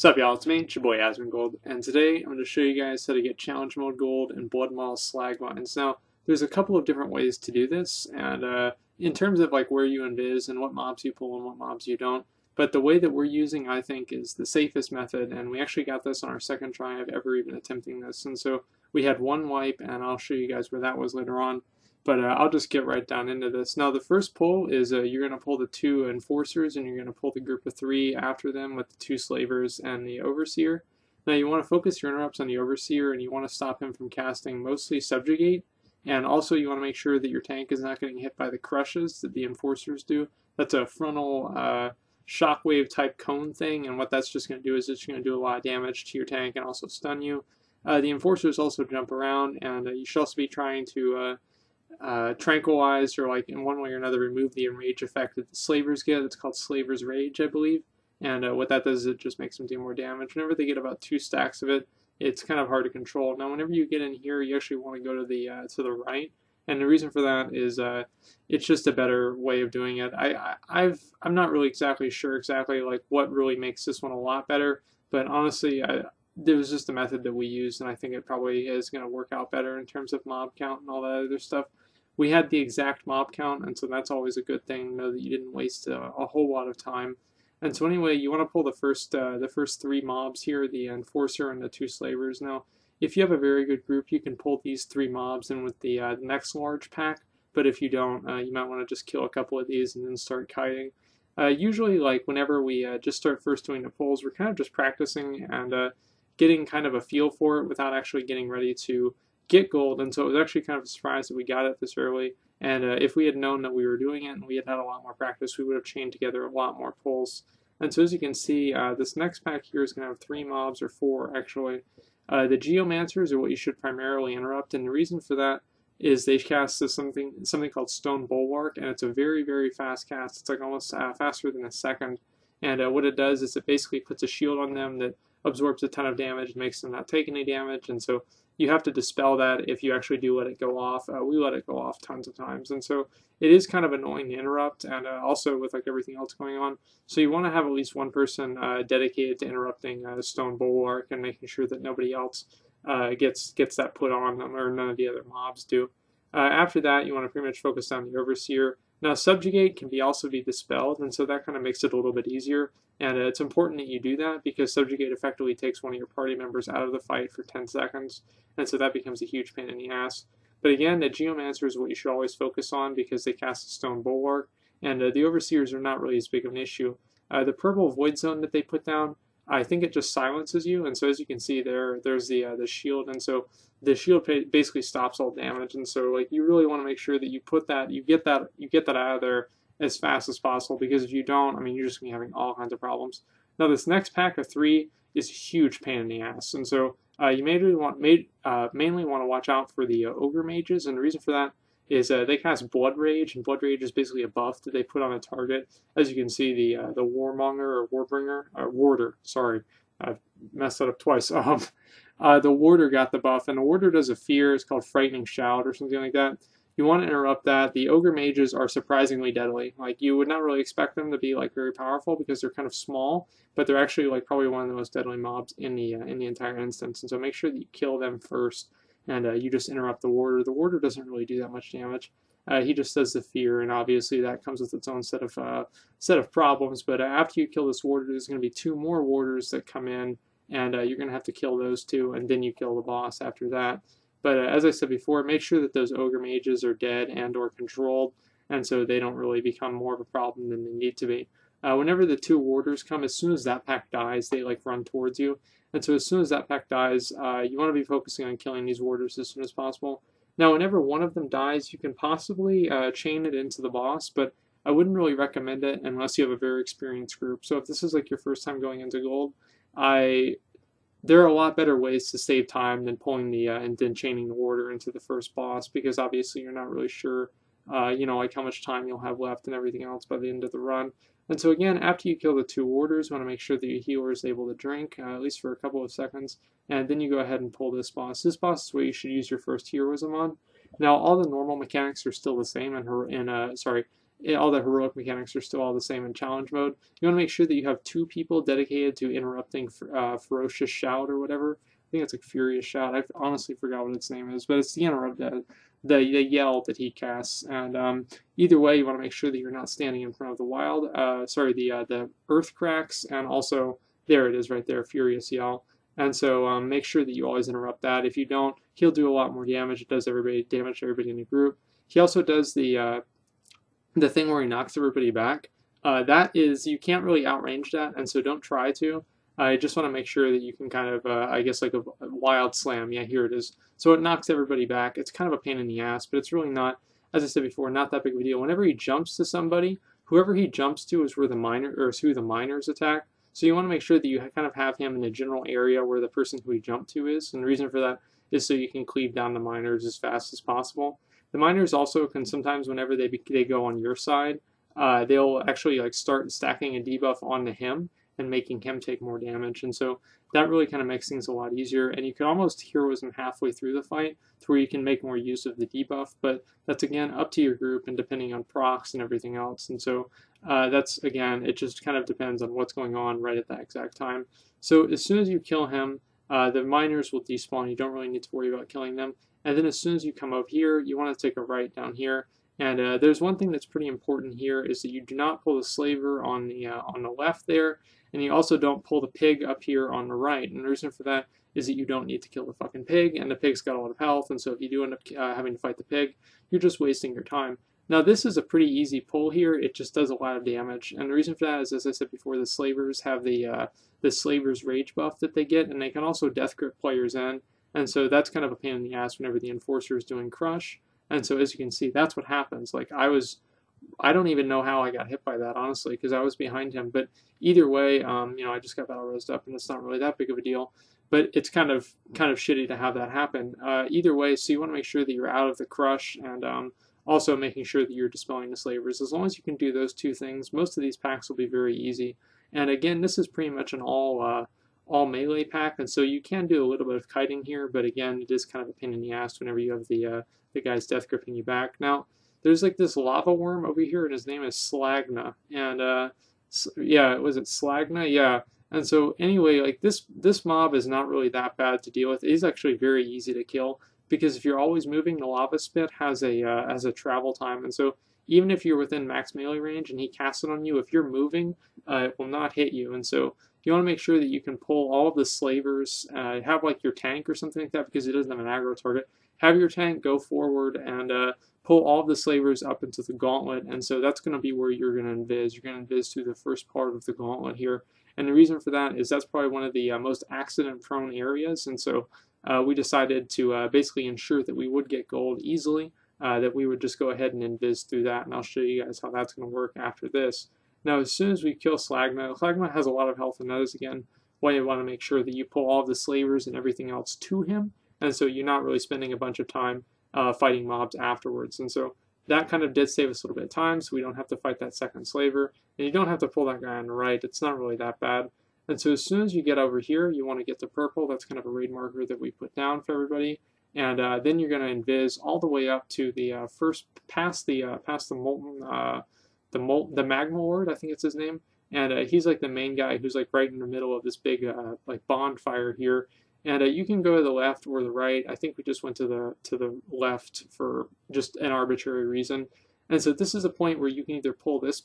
What's up, y'all? It's me, it's your boy Asmongold, and today I'm going to show you guys how to get Challenge Mode Gold in Bloodmaul Slagmines. Now, there's a couple of different ways to do this, and in terms of like where you invis and what mobs you pull and what mobs you don't, but the way that we're using, I think, is the safest method, and we actually got this on our second try of ever even attempting this, and so we had one wipe, and I'll show you guys where that was later on. But I'll just get right down into this. Now, the first pull is you're going to pull the two enforcers, and you're going to pull the group of three after them with the two slavers and the overseer. Now, you want to focus your interrupts on the overseer, and you want to stop him from casting mostly subjugate. And also, you want to make sure that your tank is not getting hit by the crushes that the enforcers do. That's a frontal shockwave type cone thing, and what that's just going to do is it's going to do a lot of damage to your tank and also stun you. The enforcers also jump around, and you should also be trying to tranquilize or like in one way or another remove the enrage effect that the slavers get. It's called Slaver's Rage, I believe. And what that does is it just makes them do more damage. Whenever they get about 2 stacks of it, it's kind of hard to control. Now, whenever you get in here, you actually want to go to the right. And the reason for that is it's just a better way of doing it. I'm not really exactly sure like what really makes this one a lot better, but honestly, there was just a method that we used, and I think it probably is going to work out better in terms of mob count and all that other stuff. We had the exact mob count, and so that's always a good thing, know that you didn't waste a whole lot of time. And so anyway, you want to pull the first 3 mobs here, the enforcer and the 2 slavers. Now, if you have a very good group, you can pull these 3 mobs in with the next large pack, but if you don't, you might want to just kill a couple of these and then start kiting. Usually, like whenever we just start first doing the pulls, we're kind of just practicing and getting kind of a feel for it without actually getting ready to get gold, and so it was actually kind of a surprise that we got it this early. And if we had known that we were doing it and we had had a lot more practice, we would have chained together a lot more pulls. And so as you can see, this next pack here is going to have 3 mobs, or 4 actually. The Geomancers are what you should primarily interrupt, and the reason for that is they cast something called Stone Bulwark, and it's a very, very fast cast. It's like almost faster than a second. And what it does is it basically puts a shield on them that absorbs a ton of damage and makes them not take any damage, and so you have to dispel that if you actually do let it go off. We let it go off tons of times, and so it is kind of annoying to interrupt, and also with like everything else going on. So you want to have at least one person dedicated to interrupting Stone Bulwark and making sure that nobody else gets that put on them, or none of the other mobs do. After that, you want to pretty much focus on the Overseer. Now, Subjugate can also be dispelled, and so that kind of makes it a little bit easier. And it's important that you do that because Subjugate effectively takes one of your party members out of the fight for 10 seconds, and so that becomes a huge pain in the ass. But again, the Geomancer is what you should always focus on because they cast a Stone Bulwark, and the Overseers are not really as big of an issue. The purple Void Zone that they put down, I think it just silences you, and so as you can see there's the shield, and so the shield basically stops all damage, and so like you really want to make sure that you get that out of there as fast as possible, because if you don't, I mean, you're just going to be having all kinds of problems. Now, this next pack of 3 is a huge pain in the ass, and so you mainly want to watch out for the Ogre Mages, and the reason for that is they cast Blood Rage, and Blood Rage is basically a buff that they put on a target. As you can see, the Warmonger or Warbringer, Warder, sorry, I've messed that up twice. The Warder got the buff, and the Warder does a fear. It's called Frightening Shout or something like that. You want to interrupt that. The Ogre Mages are surprisingly deadly. Like, you would not really expect them to be like very powerful because they're kind of small, but they're actually like probably one of the most deadly mobs in the entire instance. And so make sure that you kill them first, and you just interrupt the Warder. The Warder doesn't really do that much damage. He just does the fear, and obviously that comes with its own set of problems. But after you kill this Warder, there's going to be 2 more Warders that come in, and you're going to have to kill those 2, and then you kill the boss after that. But as I said before, make sure that those Ogre Mages are dead and or controlled, and so they don't really become more of a problem than they need to be. Whenever the 2 Warders come, as soon as that pack dies, they like run towards you. And so as soon as that pack dies, you want to be focusing on killing these Warders as soon as possible. Now, whenever one of them dies, you can possibly chain it into the boss, but I wouldn't really recommend it unless you have a very experienced group. So if this is like your first time going into gold, there are a lot better ways to save time than pulling and then chaining the Warder into the first boss, because obviously you're not really sure, like how much time you'll have left and everything else by the end of the run. And so again, after you kill the 2 Warders, you want to make sure that your healer is able to drink, at least for a couple of seconds, and then you go ahead and pull this boss. This boss is where you should use your first heroism on. Now, all the normal mechanics are still the same all the heroic mechanics are still all the same in challenge mode. You want to make sure that you have 2 people dedicated to interrupting ferocious shout or whatever. I think it's like furious shout. I honestly forgot what its name is, but it's the interrupt, the yell that he casts. And either way, you want to make sure that you're not standing in front of the the earth cracks, and also there it is right there, furious yell. And so make sure that you always interrupt that. If you don't, he'll do a lot more damage. It does damage to everybody in the group. He also does the thing where he knocks everybody back. That is, you can't really outrange that, and so don't try to. I just want to make sure that you can kind of, I guess like a wild slam. Yeah, here it is. So it knocks everybody back. It's kind of a pain in the ass, but it's really not, as I said before, not that big of a deal. Whenever he jumps to somebody, whoever he jumps to is who the miners attack. So you want to make sure that you kind of have him in a general area where the person who he jumped to is, and the reason for that is so you can cleave down the miners as fast as possible. The miners also can sometimes, whenever they go on your side, they'll actually like start stacking a debuff onto him and making him take more damage, and so that really kind of makes things a lot easier. And you can almost heroism halfway through the fight to where you can make more use of the debuff, but that's again up to your group and depending on procs and everything else. And so that's, again, it just kind of depends on what's going on right at that exact time. So as soon as you kill him, the miners will despawn. You don't really need to worry about killing them. And then as soon as you come up here, you want to take a right down here. And there's one thing that's pretty important here is that you do not pull the slaver on the left there, and you also don't pull the pig up here on the right. And the reason for that is that you don't need to kill the fucking pig, and the pig's got a lot of health, and so if you do end up having to fight the pig, you're just wasting your time. Now this is a pretty easy pull here. It just does a lot of damage, and the reason for that is, as I said before, the slavers have the slaver's rage buff that they get, and they can also death grip players in, and so that's kind of a pain in the ass whenever the enforcer is doing crush. And so as you can see, that's what happens. Like I don't even know how I got hit by that, honestly, because I was behind him. But either way, you know, I just got battle rosed up, and it's not really that big of a deal. But it's kind of shitty to have that happen. Either way, so you want to make sure that you're out of the crush, and also making sure that you're dispelling the slavers. As long as you can do those 2 things, most of these packs will be very easy. And again, this is pretty much an all melee pack, and so you can do a little bit of kiting here. But again, it is kind of a pain in the ass whenever you have the guy's death gripping you back. Now, there's like this lava worm over here, and his name is Slagna. And yeah, was it Slagna? Yeah. And so anyway, like this mob is not really that bad to deal with. He's actually very easy to kill because if you're always moving, the lava spit has a travel time, and so even if you're within max melee range and he casts it on you, if you're moving, it will not hit you. And so you want to make sure that you can pull all of the slavers, have like your tank or something like that, because it doesn't have an aggro target. Have your tank go forward and pull all of the slavers up into the gauntlet, and so that's going to be where you're going to invis. You're going to invis through the first part of the gauntlet here, and the reason for that is that's probably one of the most accident-prone areas, and so we decided to basically ensure that we would get gold easily, that we would just go ahead and invis through that, and I'll show you guys how that's going to work after this. Now, as soon as we kill Slagma, Slagma has a lot of health, and that is, again, why you want to make sure that you pull all of the slavers and everything else to him, and so you're not really spending a bunch of time fighting mobs afterwards. And so that kind of did save us a little bit of time, so we don't have to fight that second slaver, and you don't have to pull that guy on the right. It's not really that bad. And so as soon as you get over here, you want to get the purple. That's kind of a raid marker that we put down for everybody. And then you're going to invis all the way up to the past the Magma Lord, I think it's his name. And he's like the main guy who's like right in the middle of this big like bonfire here. And you can go to the left or the right. I think we just went to the left for just an arbitrary reason. And so this is a point where you can either pull this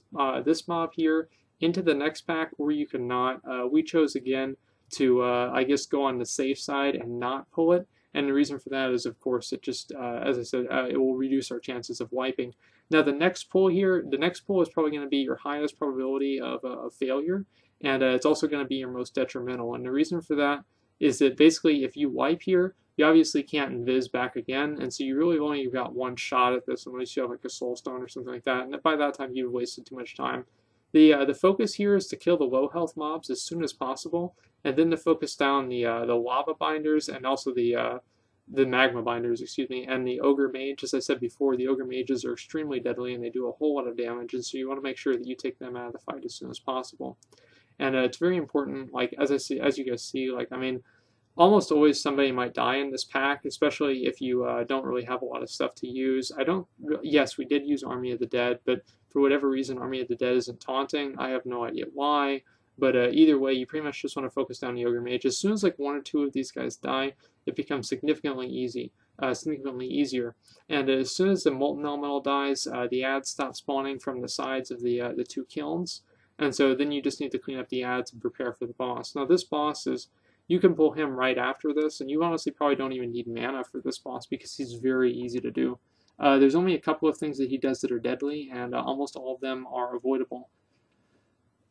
mob here into the next pack, or you can not. We chose again to I guess go on the safe side and not pull it. And the reason for that is, of course, it just as I said, it will reduce our chances of wiping. Now the next pull here, the next pull is probably going to be your highest probability of failure, and it's also going to be your most detrimental. And the reason for that is that basically if you wipe here, you obviously can't invis back again, and so you really only got one shot at this unless you have like a soul stone or something like that, and by that time you've wasted too much time. The focus here is to kill the low health mobs as soon as possible, and then to focus down the lava binders and also the magma binders, excuse me, and the ogre mage. As I said before, the ogre mages are extremely deadly and they do a whole lot of damage, and so you want to make sure that you take them out of the fight as soon as possible. And it's very important, like as you guys see, like I mean, almost always somebody might die in this pack, especially if you don't really have a lot of stuff to use. Yes, we did use Army of the Dead, but For whatever reason, Army of the Dead isn't taunting. I have no idea why. But either way, you pretty much just want to focus down the Ogre Mage. As soon as like 1 or 2 of these guys die, it becomes significantly easier. And as soon as the Molten Elemental dies, the ads stop spawning from the sides of the 2 kilns. And so then you just need to clean up the ads and prepare for the boss. Now this boss is, you can pull him right after this, and you honestly probably don't even need mana for this boss because he's very easy to do. There's only a couple of things that he does that are deadly, and almost all of them are avoidable.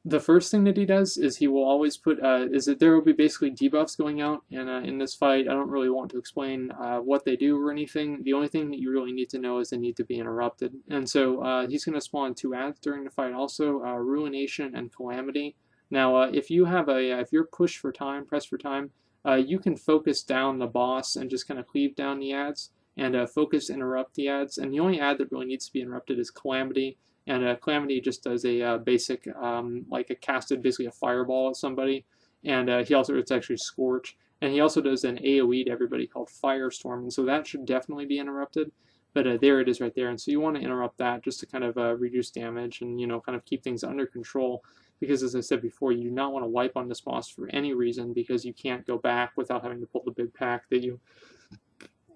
The first thing that he does is he will always put, is that there will be basically debuffs going out in this fight. I don't really want to explain what they do or anything. The only thing that you really need to know is they need to be interrupted. And so he's going to spawn 2 ads during the fight also, Ruination and Calamity. Now, if you have if you're pushed for time, pressed for time, you can focus down the boss and just kind of cleave down the ads and focus interrupt the ads. And the only ad that really needs to be interrupted is Calamity. And Calamity just does a basic, like a casted, basically a fireball at somebody. And he also, it's actually Scorch. And he also does an AoE to everybody called Firestorm. And so that should definitely be interrupted. But there it is right there. And so you want to interrupt that just to kind of reduce damage and, kind of keep things under control. Because as I said before, you do not want to wipe on this boss for any reason because you can't go back without having to pull the big pack that you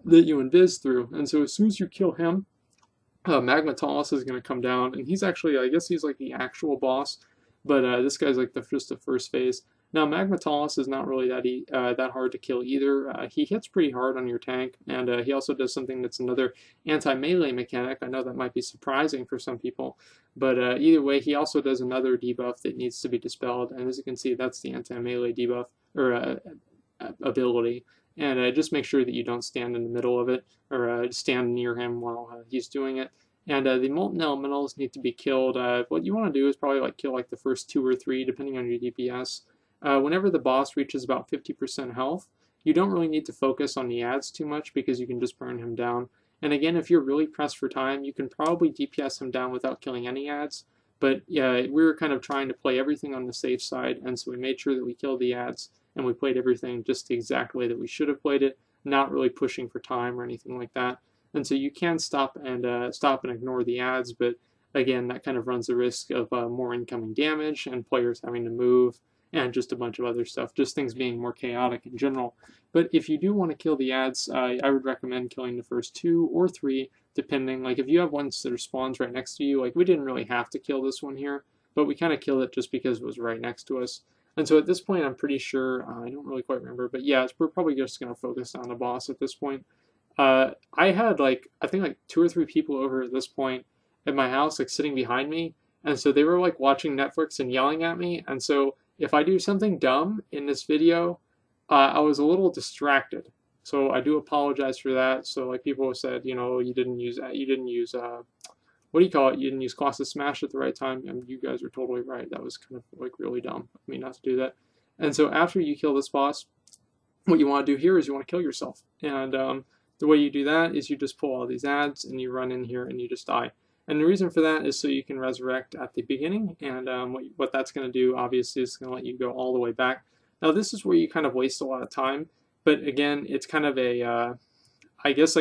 invis through. And so as soon as you kill him, Magmatalis is going to come down, and he's actually, I guess he's like the actual boss, but this guy's like just the first phase. Now, Magmatalis is not really that hard to kill either. He hits pretty hard on your tank, and he also does something that's another anti-melee mechanic. I know that might be surprising for some people, but either way, he also does another debuff that needs to be dispelled, and as you can see, that's the anti-melee debuff, or ability. And just make sure that you don't stand in the middle of it, or stand near him while he's doing it. And the Molten Elementals need to be killed. What you want to do is probably like kill like the first 2 or 3, depending on your DPS. Whenever the boss reaches about 50% health, you don't really need to focus on the ads too much because you can just burn him down. And again, if you're really pressed for time, you can probably DPS him down without killing any ads. But yeah, we were kind of trying to play everything on the safe side, and so we made sure that we killed the ads. And we played everything just the exact way that we should have played it, not really pushing for time or anything like that. And so you can stop and ignore the ads, but again, that kind of runs the risk of more incoming damage and players having to move and just a bunch of other stuff, just things being more chaotic in general. But if you do want to kill the ads, I would recommend killing the first 2 or 3, depending. Like if you have ones that are spawns right next to you, like we didn't really have to kill this one here, but we kind of killed it just because it was right next to us. And so at this point, I'm pretty sure, I don't really quite remember, but yeah, we're probably just going to focus on the boss at this point. I had I think like 2 or 3 people over at this point at my house, like sitting behind me. And so they were like watching Netflix and yelling at me. And so if I do something dumb in this video, I was a little distracted. So I do apologize for that. So like people said, you didn't use what do you call it? You didn't use Colossus Smash at the right time, and you guys are totally right. That was kind of like really dumb of me not to do that. And so after you kill this boss, what you want to do here is you want to kill yourself. And the way you do that is you just pull all these ads and you run in here and you just die. And the reason for that is so you can resurrect at the beginning. And what that's going to do, obviously, is going to let you go all the way back. Now, this is where you kind of waste a lot of time. But again, it's kind of a, I guess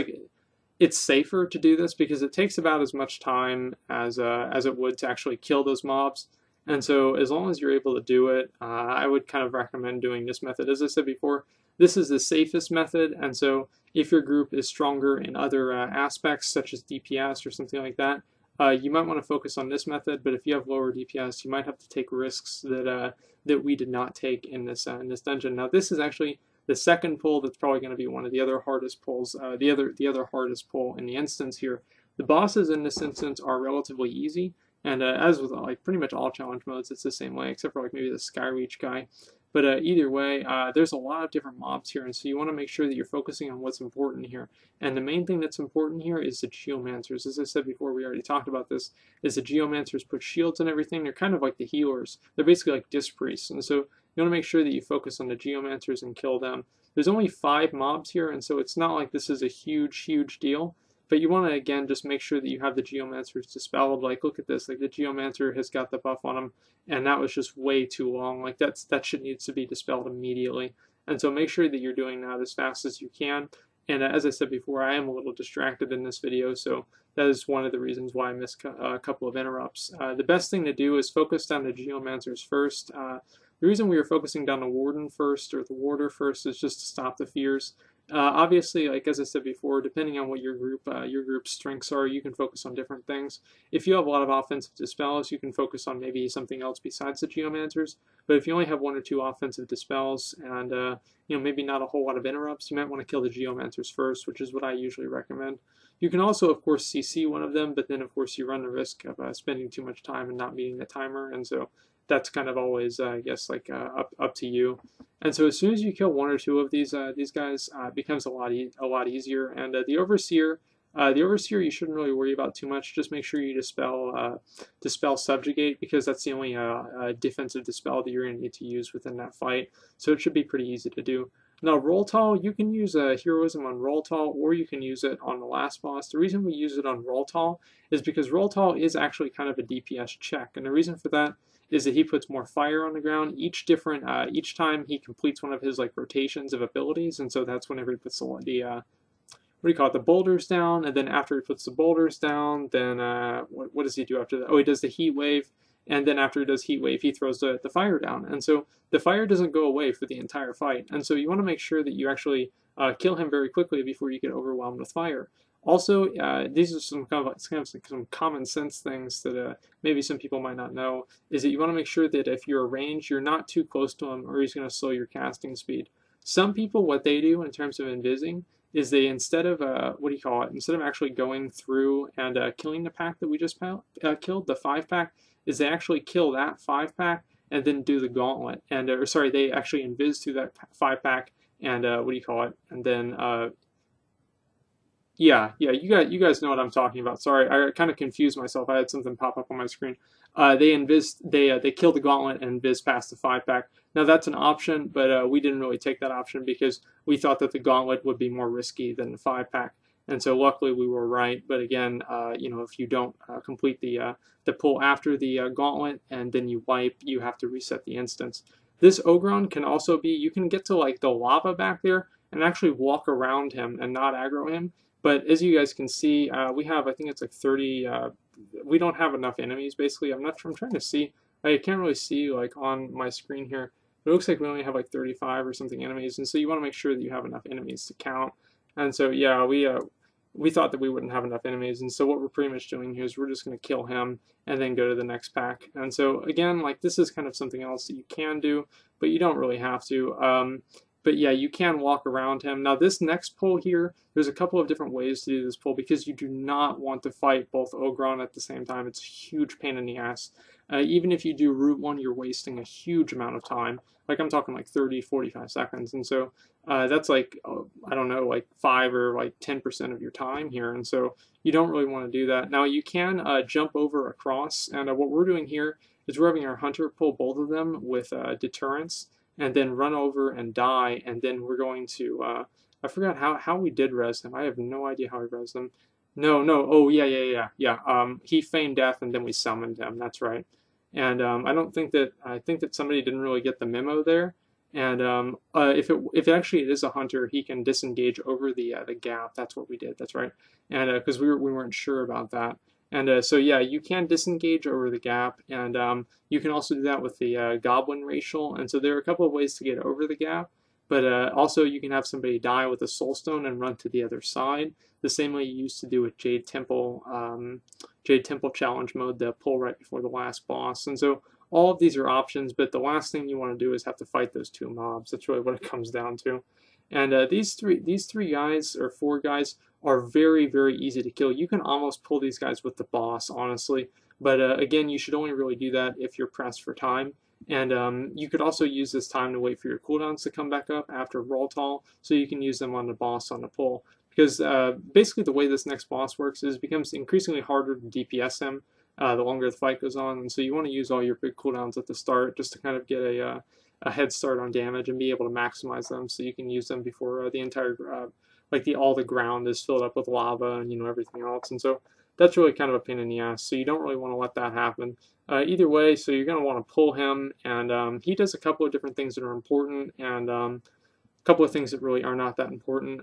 it's safer to do this because it takes about as much time as it would to actually kill those mobs. And so as long as you're able to do it, I would kind of recommend doing this method. As I said before, this is the safest method, and so if your group is stronger in other aspects, such as DPS or something like that, you might want to focus on this method, but if you have lower DPS, you might have to take risks that we did not take in this dungeon. Now, this is actually the second pull that's probably going to be one of the other hardest pulls, the other hardest pull in the instance here. The bosses in this instance are relatively easy, and as with like pretty much all challenge modes, it's the same way, except for like maybe the Skyreach guy. But either way, there's a lot of different mobs here, and so you want to make sure that you're focusing on what's important here. And the main thing that's important here is the Geomancers. As I said before, we already talked about this, is the Geomancers put shields and everything. They're kind of like the healers. They're basically like disc priests, and so you want to make sure that you focus on the Geomancers and kill them. There's only 5 mobs here, and so it's not like this is a huge deal. But you want to, again, just make sure that you have the Geomancers dispelled. Like, look at this. Like, the Geomancer has got the buff on him, and that was just way too long. Like, that shit needs to be dispelled immediately. And so make sure that you're doing that as fast as you can. And as I said before, I am a little distracted in this video, so that is one of the reasons why I missed a couple of interrupts. The best thing to do is focus down the Geomancers first. The reason we were focusing down the Warden first, or the Warder first, is just to stop the fears. Obviously, like as I said before, depending on what your group's strengths are, you can focus on different things. If you have a lot of offensive dispels, you can focus on maybe something else besides the Geomancers. But if you only have 1 or 2 offensive dispels and maybe not a whole lot of interrupts, you might want to kill the Geomancers first, which is what I usually recommend. You can also, of course, CC one of them, but then of course you run the risk of spending too much time and not meeting the timer, and so that's kind of always, I guess, like up to you. And so as soon as you kill 1 or 2 of these guys, it becomes a lot easier. And the Overseer you shouldn't really worry about too much. Just make sure you dispel Subjugate, because that's the only defensive dispel that you're going to need to use within that fight. So it should be pretty easy to do. Now, Rolltall, you can use Heroism on Rolltall, or you can use it on the last boss. The reason we use it on Rolltall is because Rolltall is actually kind of a DPS check, and the reason for that is that he puts more fire on the ground each time he completes one of his like rotations of abilities, and so that's whenever he puts the what do you call it, the boulders down, and then after he puts the boulders down, then what does he do after that? Oh, he does the heat wave, and then after he does heat wave, he throws the fire down, and so the fire doesn't go away for the entire fight, and so you want to make sure that you actually kill him very quickly before you get overwhelmed with fire. Also, these are some some common sense things that maybe some people might not know, is that you want to make sure that if you're ranged, you're not too close to him, or he's going to slow your casting speed. Some people, what they do in terms of invising, is they, instead of, instead of actually going through and killing the pack that we just killed, the 5-pack, is they actually kill that 5-pack and then do the gauntlet. And, they actually invis through that 5-pack and, and then, yeah, you guys know what I'm talking about. Sorry, I kind of confused myself. I had something pop up on my screen. They kill the gauntlet and invis past the 5-pack. Now that's an option, but we didn't really take that option because we thought that the gauntlet would be more risky than the 5-pack, and so luckily we were right. But again, if you don't complete the pull after the gauntlet and then you wipe, you have to reset the instance. This Ogron can also be, you can get to like the lava back there and actually walk around him and not aggro him. But as you guys can see, we have, I think it's like 30, we don't have enough enemies, basically. I'm trying to see, I can't really see like on my screen here, but it looks like we only have like 35 or something enemies, and so you want to make sure that you have enough enemies to count. And so, yeah, we thought that we wouldn't have enough enemies, and so what we're pretty much doing here is we're just going to kill him and then go to the next pack. And so, again, like, this is kind of something else that you can do, but you don't really have to. But yeah, you can walk around him. Now this next pull here, there's a couple of different ways to do this pull, because you do not want to fight both Ogron at the same time. It's a huge pain in the ass. Even if you do Route 1, you're wasting a huge amount of time. Like I'm talking like 30, 45 seconds. And so that's like, I don't know, like 5 or like 10% of your time here. And so you don't really want to do that. Now you can jump over across. And what we're doing here is we're having our hunter pull both of them with deterrence, and then run over and die, and then we're going to, I forgot how we did res him. I have no idea how we res them. No, oh, yeah. He feigned death, and then we summoned him, that's right. And I think that somebody didn't really get the memo there. And if it actually is a hunter, he can disengage over the gap. That's what we did, that's right. And because we weren't sure about that. And so yeah, you can disengage over the gap, and you can also do that with the Goblin Racial. And so there are a couple of ways to get over the gap, but also you can have somebody die with a Soulstone and run to the other side, the same way you used to do with Jade Temple Challenge Mode, the pull right before the last boss. And so all of these are options, but the last thing you want to do is have to fight those 2 mobs. That's really what it comes down to. And these three guys, or 4 guys, are very, very easy to kill. You can almost pull these guys with the boss, honestly. But again, you should only really do that if you're pressed for time. And you could also use this time to wait for your cooldowns to come back up after Rolltall, so you can use them on the boss on the pull. Because basically the way this next boss works is it becomes increasingly harder to DPS him the longer the fight goes on. And so you want to use all your big cooldowns at the start just to kind of get a head start on damage and be able to maximize them, so you can use them before the entire all the ground is filled up with lava and everything else. And so that's really kind of a pain in the ass, so you don't really want to let that happen. Either way, so you're going to want to pull him, and he does a couple of different things that are important. And couple of things that really are not that important.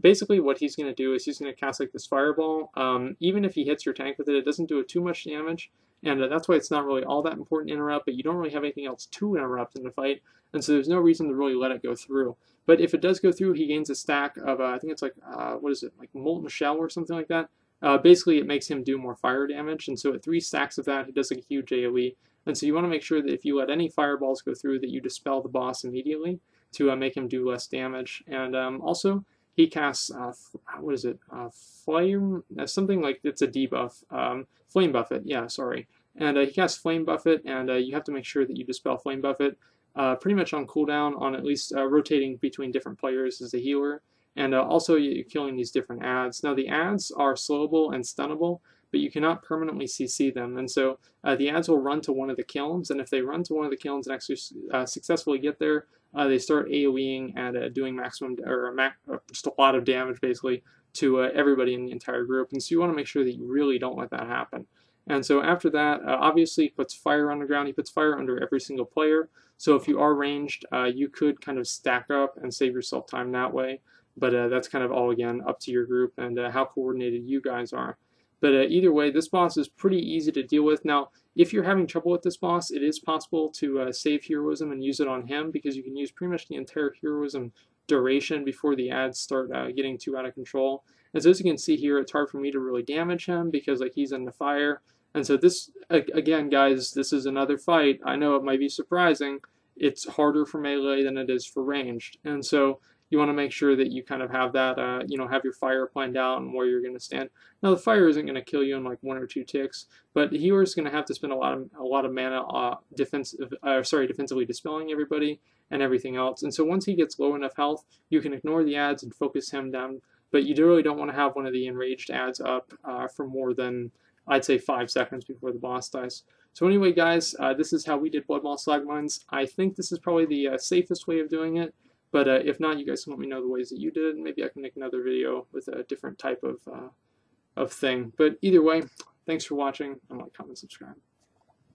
Basically, what he's going to do is he's going to cast like this fireball. Even if he hits your tank with it, it doesn't do it too much damage, and that's why it's not really all that important to interrupt. But you don't really have anything else to interrupt in the fight, and so there's no reason to really let it go through. But if it does go through, he gains a stack of I think it's like what is it, like molten shell or something like that. Basically, it makes him do more fire damage, and so at 3 stacks of that, he does like a huge AoE. And so you want to make sure that if you let any fireballs go through, that you dispel the boss immediately to make him do less damage. And also, he casts, what is it, Flame, something like, it's a debuff, Flame Buffet, yeah, sorry. And he casts Flame Buffet, and you have to make sure that you dispel Flame Buffet pretty much on cooldown, on at least rotating between different players as a healer. And also, you're killing these different ads. Now, the ads are slowable and stunnable, but you cannot permanently CC them. And so the ads will run to one of the kilns, and if they run to one of the kilns and actually successfully get there, they start AoEing and doing maximum, or just a lot of damage, basically, to everybody in the entire group. And so you want to make sure that you really don't let that happen. And so after that, obviously, he puts fire underground. He puts fire under every single player. So if you are ranged, you could kind of stack up and save yourself time that way. But that's kind of all, again, up to your group and how coordinated you guys are. But either way, this boss is pretty easy to deal with. Now, if you're having trouble with this boss, it is possible to save heroism and use it on him, because you can use pretty much the entire heroism duration before the ads start getting too out of control. And so as you can see here, it's hard for me to really damage him because like he's in the fire. And so this, again, guys, this is another fight. I know it might be surprising. It's harder for melee than it is for ranged. And so you want to make sure that you kind of have that, have your fire planned out and where you're going to stand. Now, the fire isn't going to kill you in like 1 or 2 ticks, but the healer is going to have to spend a lot of mana defensively dispelling everybody and everything else. And so once he gets low enough health, you can ignore the ads and focus him down. But you really don't want to have one of the enraged ads up for more than, I'd say, 5 seconds before the boss dies. So anyway, guys, this is how we did Bloodmaul Slagmines. I think this is probably the safest way of doing it. But if not, you guys can let me know the ways that you did, and maybe I can make another video with a different type of thing. But either way, thanks for watching, and like, comment, subscribe.